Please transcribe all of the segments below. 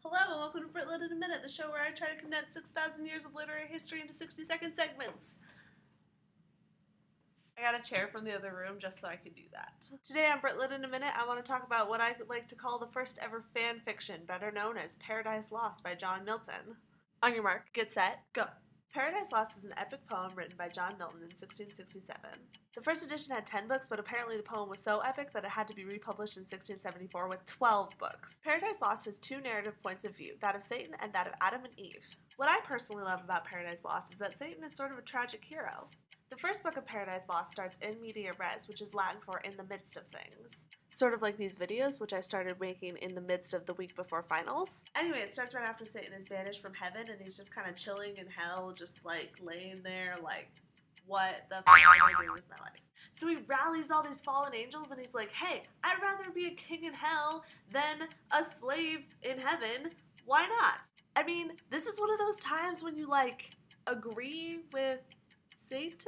Hello and welcome to Brit in a Minute, the show where I try to condense 6,000 years of literary history into 60-second segments. I got a chair from the other room just so I could do that. Today on Brit in a Minute, I want to talk about what I like to call the first ever fan fiction, better known as Paradise Lost by John Milton. On your mark, get set, go. Paradise Lost is an epic poem written by John Milton in 1667. The first edition had 10 books, but apparently the poem was so epic that it had to be republished in 1674 with 12 books. Paradise Lost has two narrative points of view, that of Satan and that of Adam and Eve. What I personally love about Paradise Lost is that Satan is sort of a tragic hero. The first book of Paradise Lost starts in media res, which is Latin for in the midst of things. Sort of like these videos, which I started making in the midst of the week before finals. Anyway, it starts right after Satan has vanished from heaven and he's just kind of chilling in hell, just like laying there like, what the f*** am I doing with my life? So he rallies all these fallen angels and he's like, hey, I'd rather be a king in hell than a slave in heaven. Why not? I mean, this is one of those times when you like agree with Satan?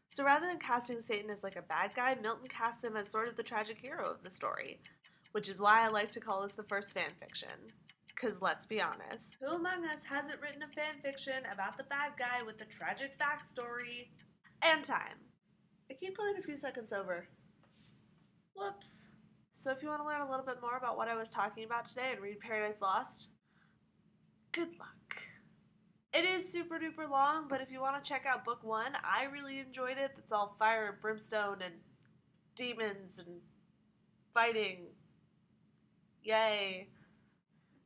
So rather than casting Satan as like a bad guy, Milton casts him as sort of the tragic hero of the story, which is why I like to call this the first fan fiction. Because let's be honest, who among us hasn't written a fan fiction about the bad guy with the tragic backstory? And time. I keep going a few seconds over. Whoops. So if you want to learn a little bit more about what I was talking about today and read Paradise Lost, good luck. It is super duper long, but if you want to check out book one, I really enjoyed it. It's all fire and brimstone and demons and fighting. Yay.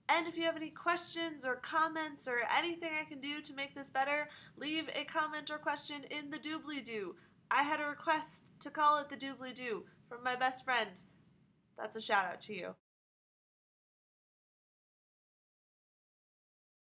And if you have any questions or comments or anything I can do to make this better, leave a comment or question in the doobly-doo. I had a request to call it the doobly-doo from my best friend. That's a shout out to you.